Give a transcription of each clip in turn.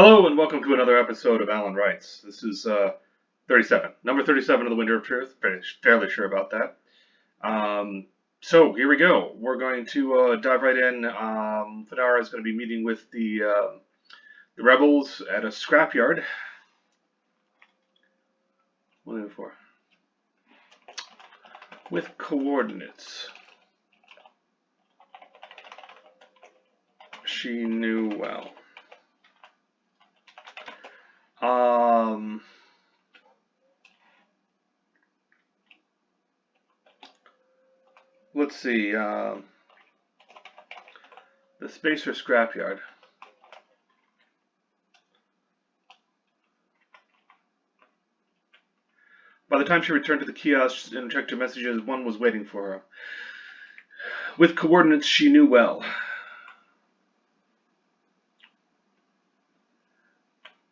Hello and welcome to another episode of Alan Writes. This is 37, number 37 of the Winter of Truth. Fairly sure about that. So here we go. We're going to dive right in. Fedara is going to be meeting with the rebels at a scrapyard. With coordinates she knew well. Let's see. The Spacer Scrapyard. By the time she returned to the kiosk and checked her messages, one was waiting for her. With coordinates she knew well.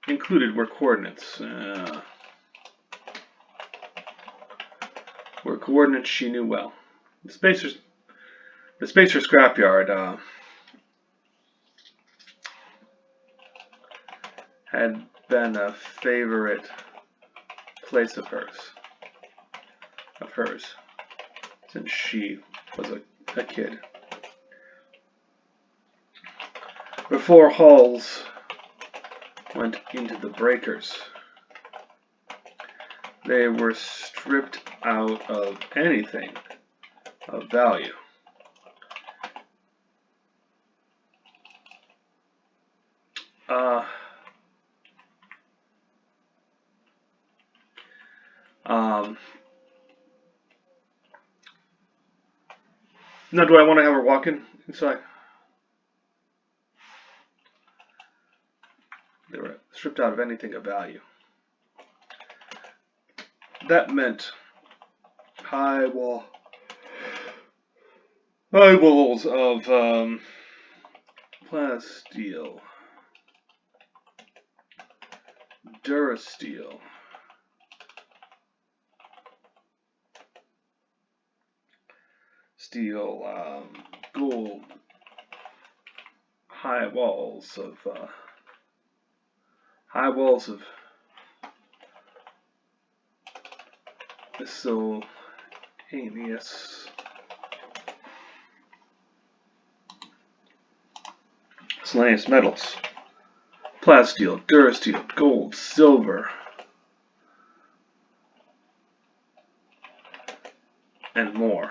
Included were coordinates. Were coordinates she knew well. The Spacer Scrapyard had been a favorite place of hers since she was a kid. Before Halls went into the breakers, they were stripped out of anything of value. Now, do I want to have her walk inside? They were stripped out of anything of value. That meant high walls of plasteel, durasteel, steel, gold, high walls of miscellaneous metals, plasteel, durasteel, gold, silver, and more.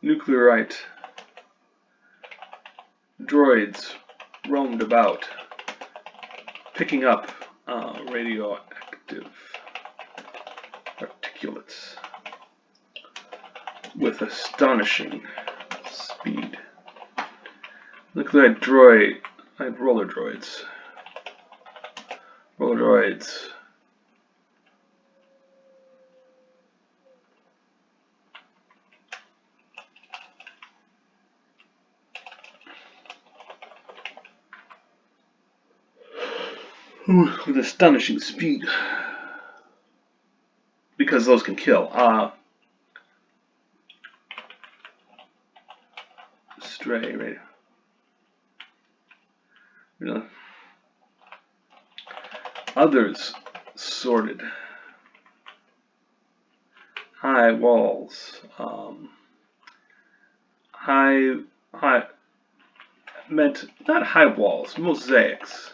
Nuclearite droids roamed about, picking up radioactive particulates with astonishing speed. Nuclearite roller droids. With astonishing speed, because those can kill. Stray radio. Others sorted. High walls. High meant not high walls, mosaics.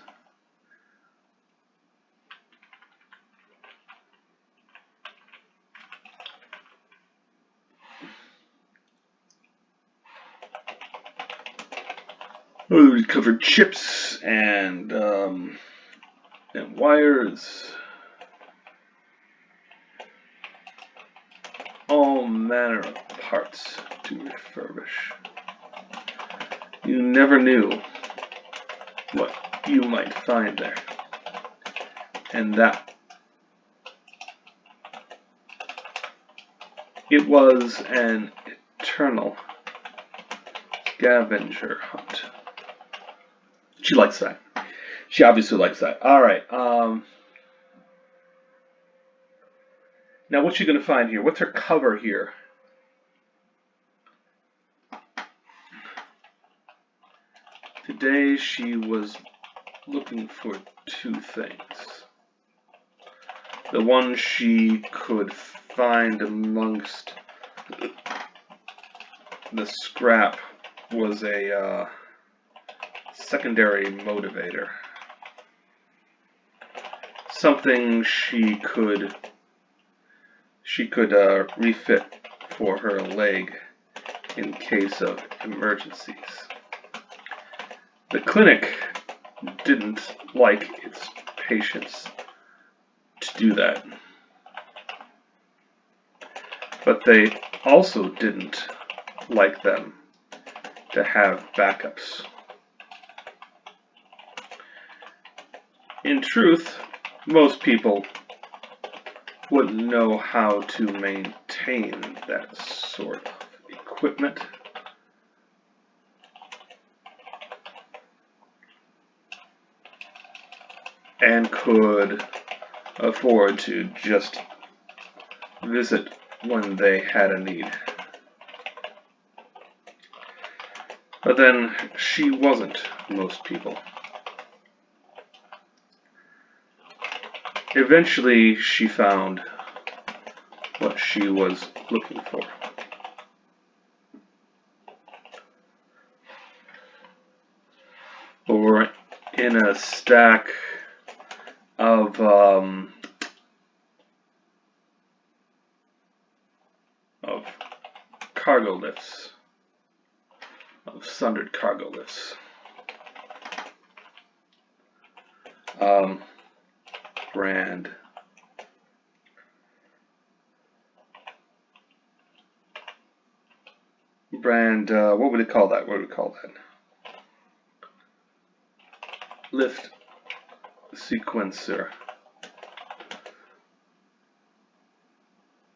We covered chips and wires, all manner of parts to refurbish. You never knew what you might find there, and that it was an eternal scavenger hunt. She likes that. She obviously likes that. All right. Now, what's she going to find here? What's her cover here? Today she was looking for two things. The one she could find amongst the scrap was a secondary motivator. Something she could refit for her leg in case of emergencies. The clinic didn't like its patients to do that, but they also didn't like them to have backups. In truth, most people wouldn't know how to maintain that sort of equipment. And could afford to just visit when they had a need. But then she wasn't most people. Eventually she found what she was looking for. Or in a stack of cargo lifts, of sundered cargo lifts. Brand, what would it call that? What would we call that? Lift sequencer.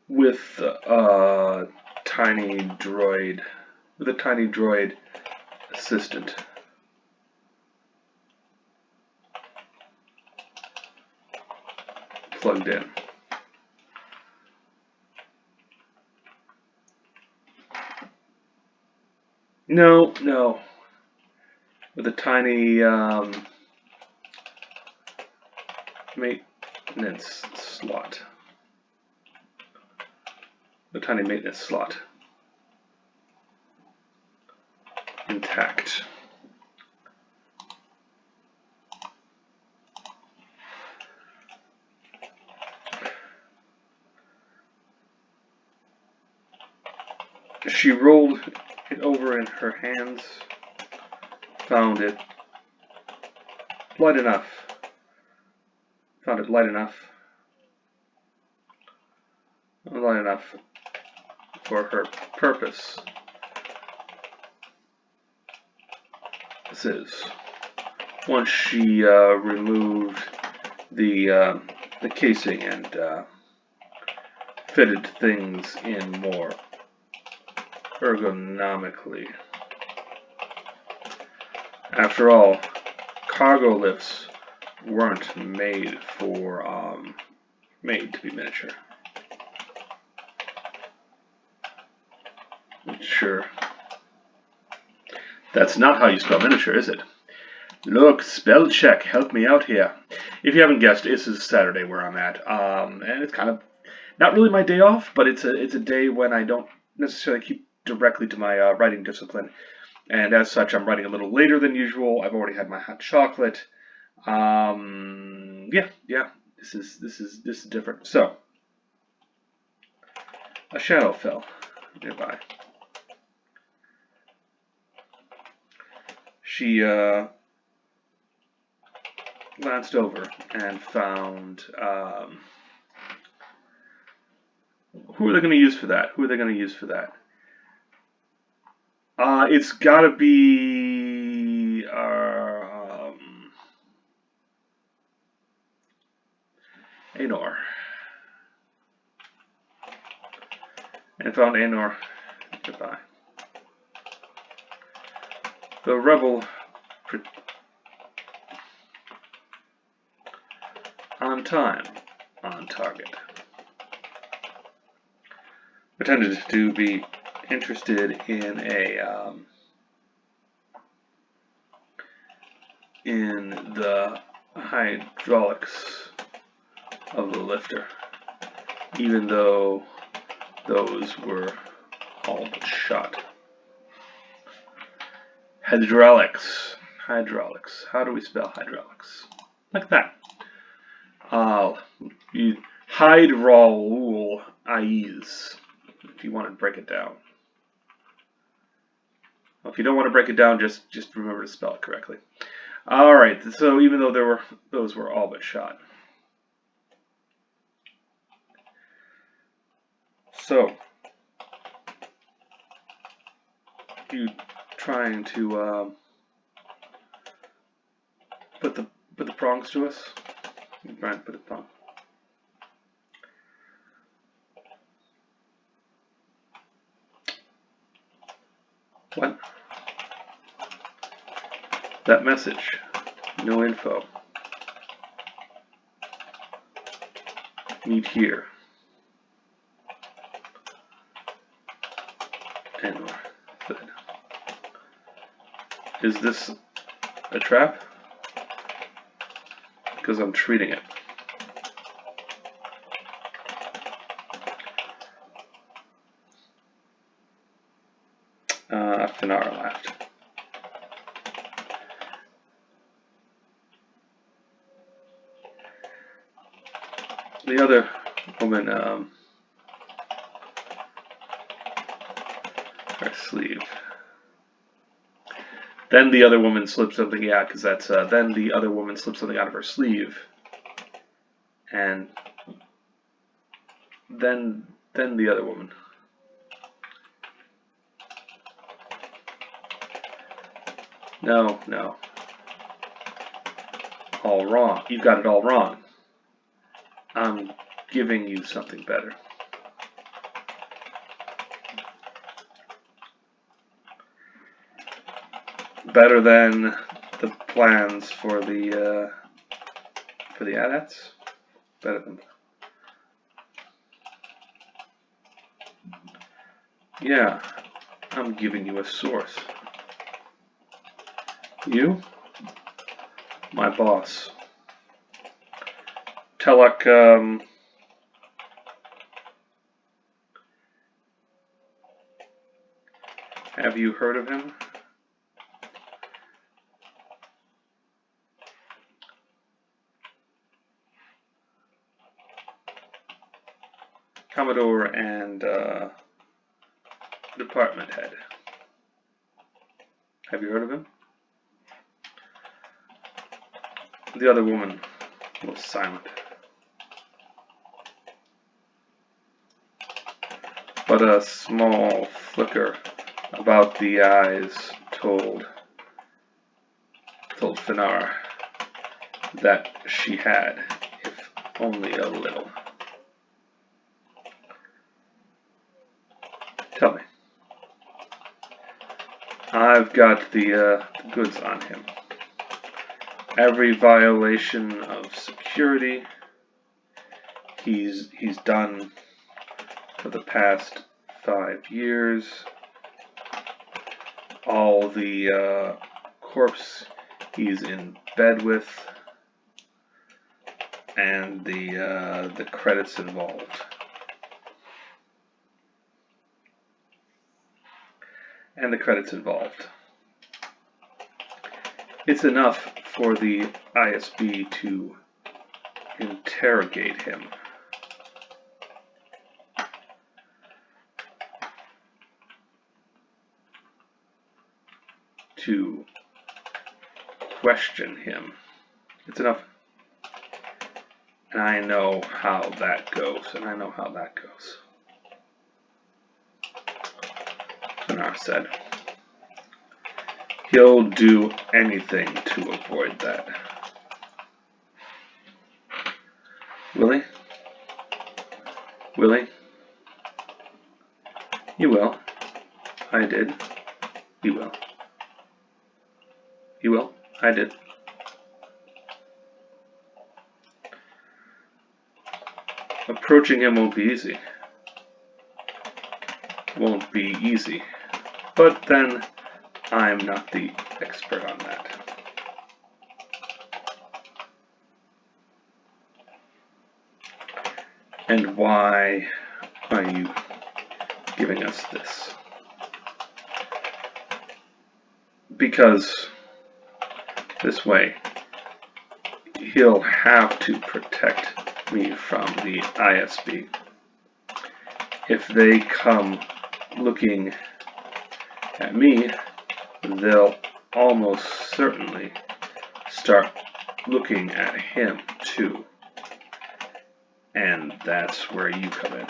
With a tiny droid assistant. Plugged in. No. With a tiny maintenance slot. The tiny maintenance slot intact. She rolled it over in her hands, found it light enough for her purpose. This is once she removed the casing and fitted things in more ergonomically. After all, cargo lifts weren't made to be miniature. Sure. That's not how you spell miniature, is it? Look, spell check, help me out here. If you haven't guessed, this is Saturday where I'm at, and it's kind of not really my day off, but it's a day when I don't necessarily keep directly to my writing discipline, and as such, I'm writing a little later than usual. I've already had my hot chocolate. Yeah. This is different. So, a shadow fell nearby. She glanced over and found, who are they going to use for that? It's got to be Anor. And found Anor. Goodbye. The rebel on time, on target. Pretended to be interested in a in the hydraulics of the lifter, even though those were all but shot. Hydraulics. Hydraulics. How do we spell hydraulics? Like that. Hydraul eyes, if you want to break it down. Well, if you don't want to break it down, just remember to spell it correctly. All right. So even though those were all but shot. So you trying to put the prongs to us? You trying to put the prong. What? That message. No info. Meet here. And is this a trap? Because I'm treating it. Finara laughed. The other woman, her sleeve. Then the other woman slipped something, yeah, because that's, then the other woman slipped something out of her sleeve. And then the other woman. No. All wrong. You've got it all wrong. I'm giving you something better. Better than the plans for the AT-ATs? Better than that. Yeah, I'm giving you a source. You? My boss. Telek, have you heard of him? Commodore and department head. Have you heard of him? The other woman was silent. But a small flicker about the eyes told Finara that she had, if only a little. Tell me. I've got the goods on him. Every violation of security he's done for the past 5 years. All the corpse he's in bed with, and the credits involved. And the credits involved. It's enough for the ISB to interrogate him. To question him. It's enough. And I know how that goes. Bernard said. He'll do anything to avoid that. Will he? Will he? He will. I did. He will. He will. I did. Approaching him won't be easy. Won't be easy. But then I'm not the expert on that. And why are you giving us this? Because this way he'll have to protect me from the ISB. If they come looking at me, they'll almost certainly start looking at him too. And that's where you come in.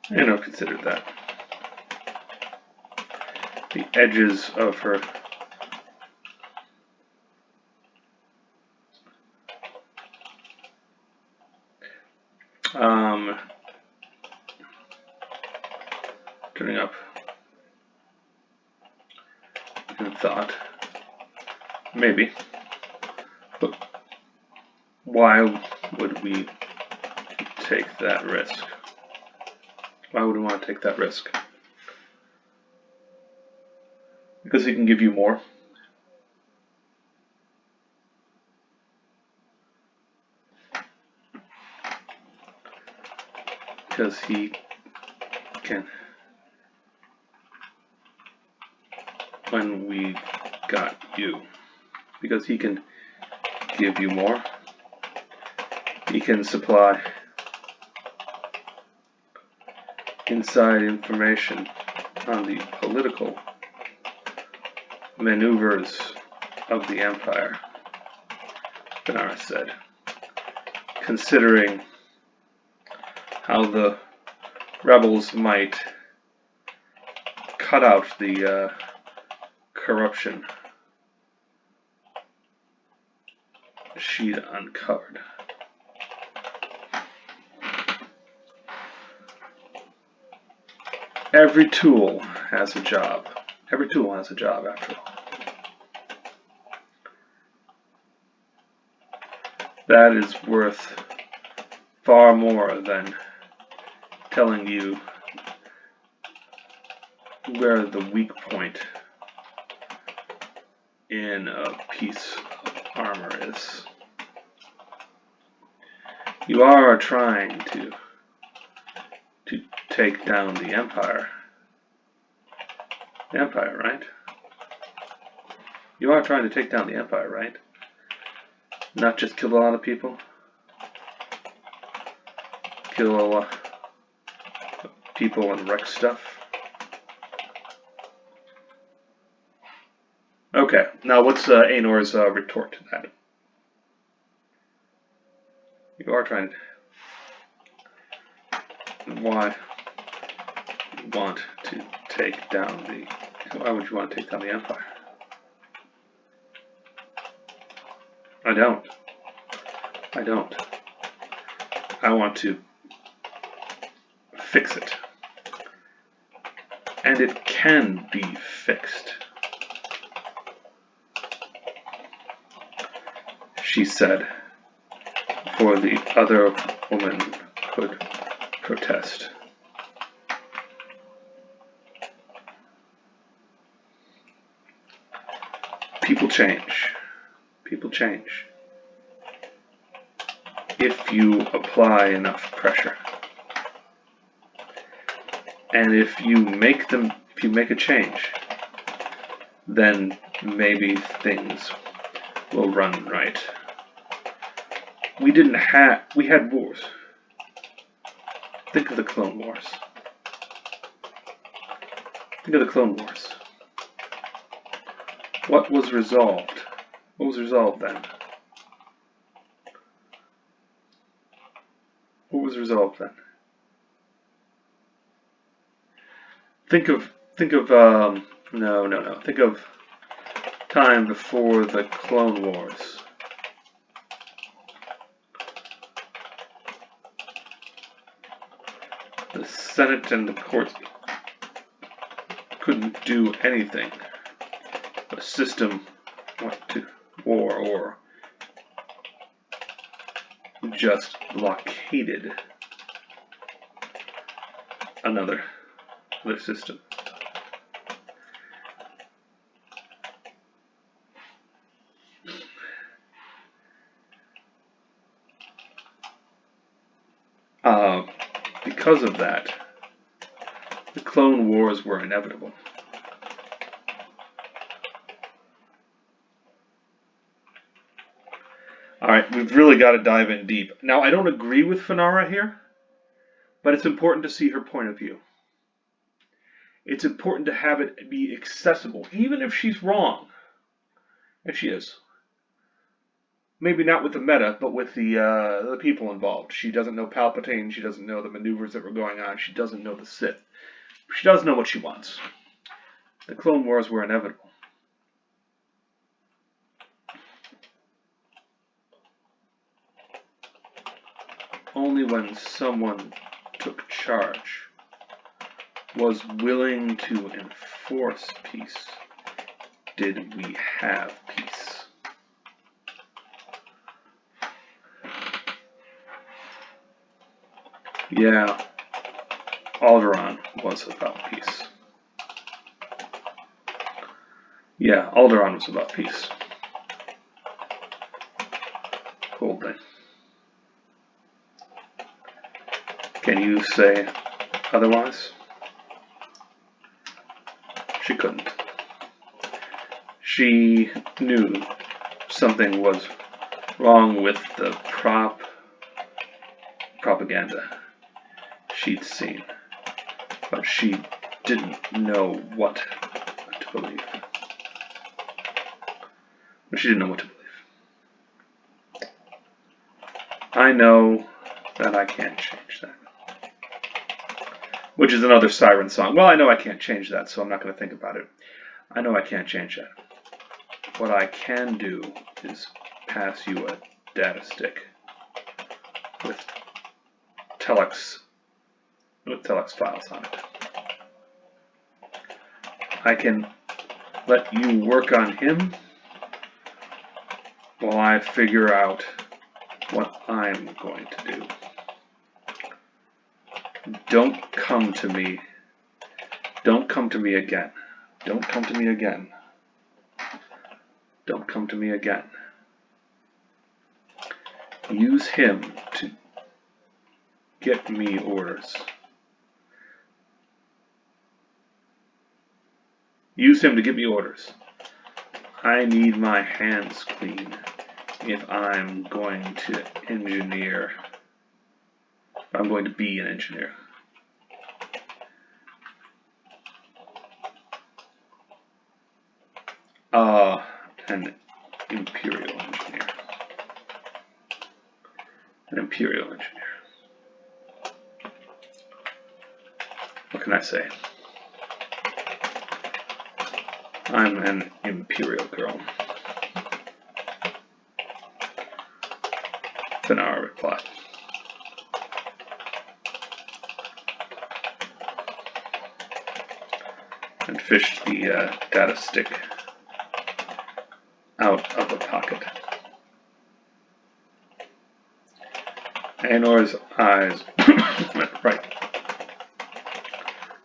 And I've considered that. The edges of her turning up in thought, maybe, but why would we take that risk? Why would we want to take that risk? Because he can give you more. Because he can. When we got you. Because he can give you more. He can supply inside information on the political maneuvers of the Empire, Benares said, considering how the rebels might cut out the corruption she'd uncovered. Every tool has a job. Every tool has a job, after all. That is worth far more than telling you where the weak point in a piece of armor is. You are trying to take down the Empire. The Empire, right? You are trying to take down the Empire, right? Not just kill a lot of people. Kill a lot of people and wreck stuff. Okay, now what's Aenor's retort to that? You are trying to... Why want to take down the... Why would you want to take down the Empire? I don't. I want to fix it. And it can be fixed, she said, before the other woman could protest. People change. People change. If you apply enough pressure. And if you make a change, then maybe things will run right. We had wars. Think of the Clone Wars. Think of the Clone Wars. What was resolved? What was resolved then? What was resolved then? Think of Think of time before the Clone Wars. The Senate and the courts couldn't do anything. The system went to war or just blockaded another system. because of that, the Clone Wars were inevitable. Alright, we've really got to dive in deep. Now, I don't agree with Fanara here, but it's important to see her point of view. It's important to have it be accessible, even if she's wrong. And she is. Maybe not with the meta, but with the people involved. She doesn't know Palpatine. She doesn't know the maneuvers that were going on. She doesn't know the Sith. She does know what she wants. The Clone Wars were inevitable. Only when someone took charge, was willing to enforce peace, did we have peace. Yeah, Alderaan was about peace. Yeah, Alderaan was about peace. Cool thing. Can you say otherwise? She couldn't. She knew something was wrong with the propaganda she'd seen, but she didn't know what to believe. She didn't know what to believe. I know that I can't change that. Which is another Siren song. Well, I know I can't change that, so I'm not going to think about it. I know I can't change that. What I can do is pass you a data stick with telex files on it. I can let you work on him while I figure out what I'm going to do. Don't come to me. Don't come to me again. Don't come to me again. Don't come to me again. Use him to get me orders. Use him to get me orders. I need my hands clean if I'm going to engineer. I'm going to be an engineer. An Imperial engineer. An Imperial engineer. What can I say? I'm an Imperial girl. Fanara replied. And fished the data stick out of the pocket. Aenor's eyes went right.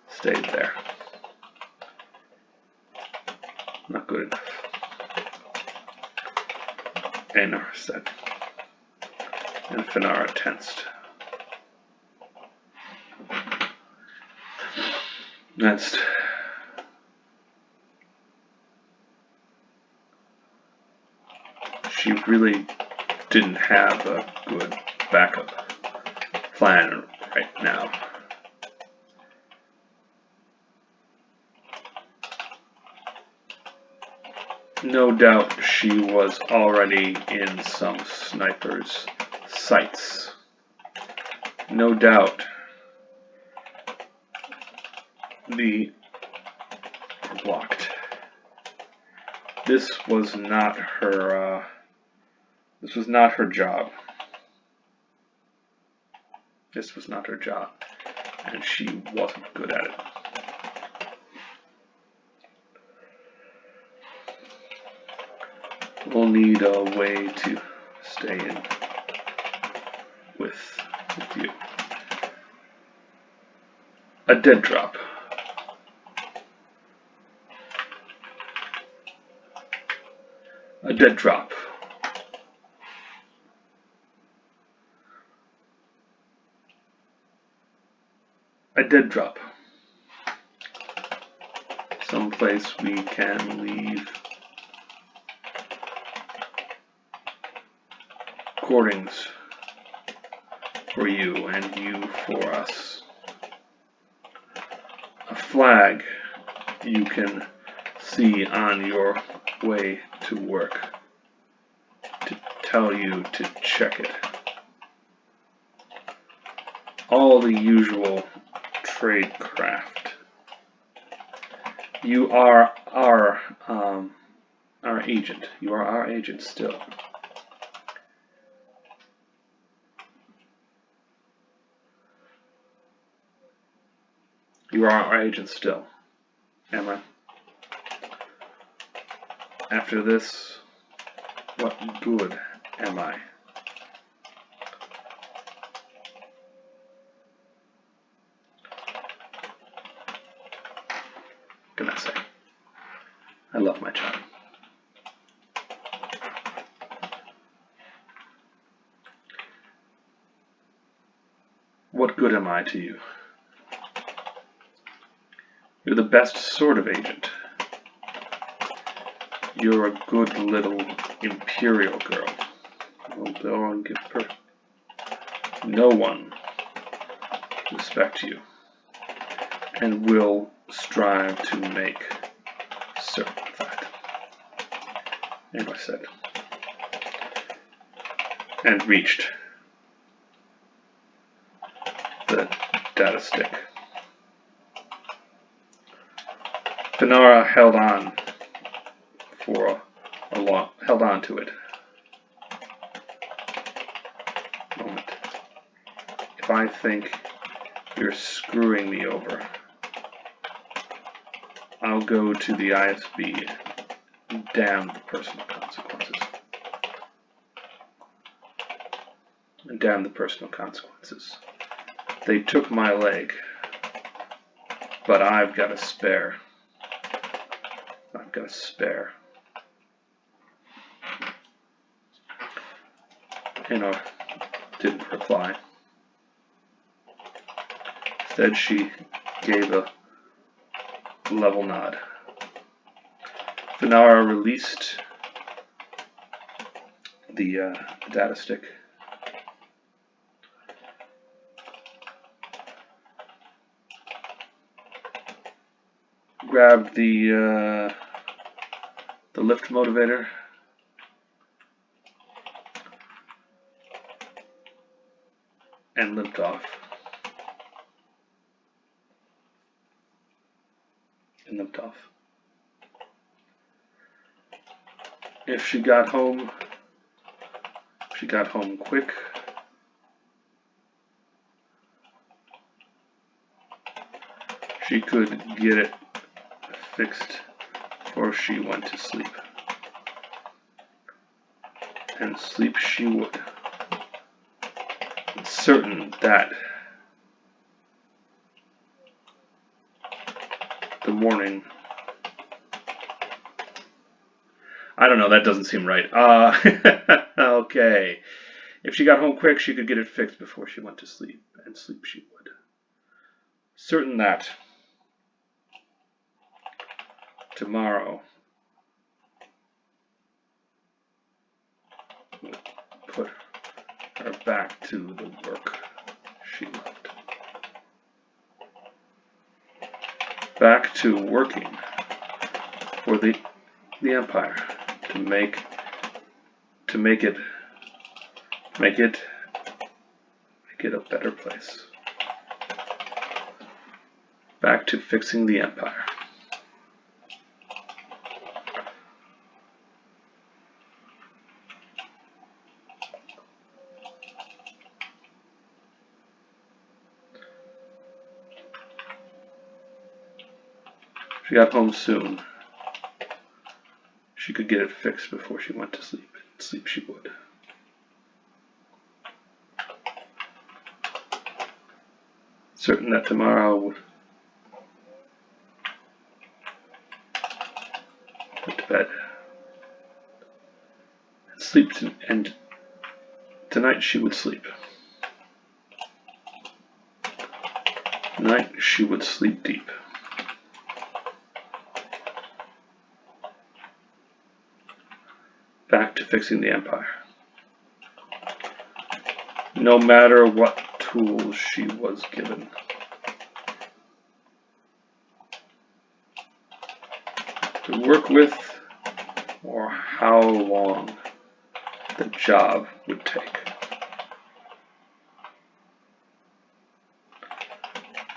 Stayed there. Not good enough. Aenor said. And Fanara tensed. Next. She really didn't have a good backup plan right now. No doubt she was already in some sniper's sights. No doubt the blocked. This was not her. This was not her job. This was not her job, and she wasn't good at it. We'll need a way to stay in with you. A dead drop. A dead drop. a dead drop. Someplace we can leave recordings for you and you for us. A flag you can see on your way to work to tell you to check it. All the usual tradecraft. You are our agent. You are our agent still. You are our agent still, Emma. After this, what good am I? What can I say? I love my child. What good am I to you? You're the best sort of agent. You're a good little imperial girl. No one respect you and will strive to make certain of that. And I said, and reached the data stick. Finara held on to it. Moment. If I think you're screwing me over, I'll go to the ISB and damn the personal consequences. And damn the personal consequences. They took my leg, but I've got a spare. I've got a spare. Hannah didn't reply. Instead, she gave a level nod. Finara released the data stick. Grabbed the lift motivator. And limped off. If she got home quick, she could get it fixed before she went to sleep. And sleep she would. Certain that the morning, I don't know, that doesn't seem right. Okay. If she got home quick, she could get it fixed before she went to sleep, and sleep she would. Certain that tomorrow would put her back to the work she loved. Back to working for the Empire to make it a better place. Back to fixing the Empire. She got home soon. She could get it fixed before she went to sleep. Sleep she would. Certain that tomorrow would put to bed and sleep, and tonight she would sleep. Night she would sleep deep. Back to fixing the empire. No matter what tools she was given. To work with, or how long the job would take.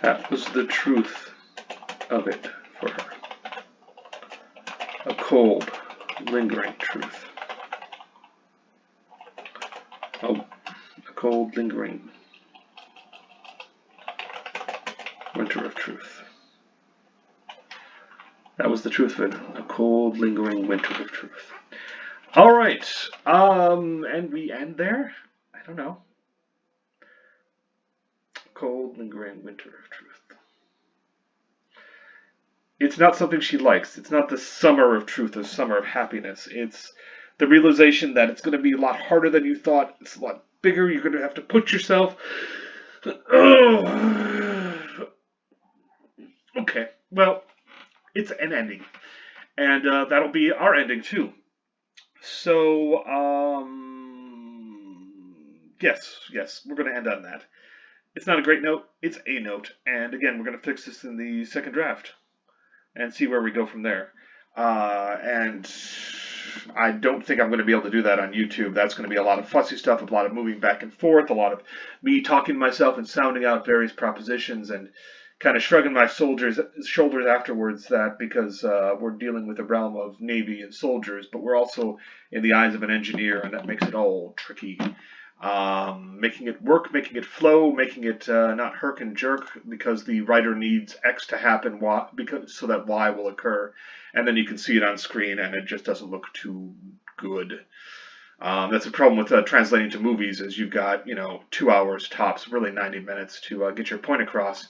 That was the truth of it for her. A cold, lingering truth. Oh, a cold, lingering winter of truth. That was the truth of it. A cold, lingering winter of truth. All right. And we end there? I don't know. Cold, lingering winter of truth. It's not something she likes. It's not the summer of truth, the summer of happiness. It's the realization that it's going to be a lot harder than you thought. It's a lot bigger. You're going to have to put yourself. Oh. Okay. Well, it's an ending. And that'll be our ending, too. So, yes, we're going to end on that. It's not a great note, it's a note. And again, we're going to fix this in the second draft and see where we go from there. And I don't think I'm going to be able to do that on YouTube. That's going to be a lot of fussy stuff, a lot of moving back and forth, a lot of me talking to myself and sounding out various propositions and kind of shrugging my shoulders afterwards, that because we're dealing with the realm of Navy and soldiers, but we're also in the eyes of an engineer, and that makes it all tricky. Making it work, making it flow, making it not herk and jerk because the writer needs X to happen so that Y will occur, and then you can see it on screen and it just doesn't look too good. That's a problem with translating to movies, is you've got 2 hours tops, really 90 minutes to get your point across,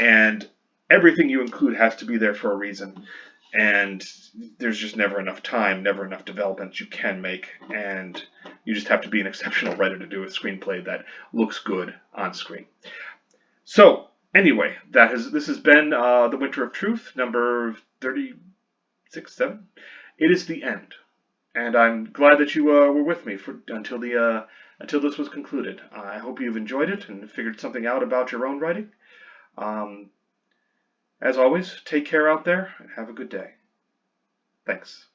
and everything you include has to be there for a reason. And there's just never enough time, never enough development you can make, and you just have to be an exceptional writer to do a screenplay that looks good on screen. So, anyway, this has been The Winter of Truth, number 36, 7. It is the end, and I'm glad that you were with me until this was concluded. I hope you've enjoyed it and figured something out about your own writing. As always, take care out there and have a good day. Thanks.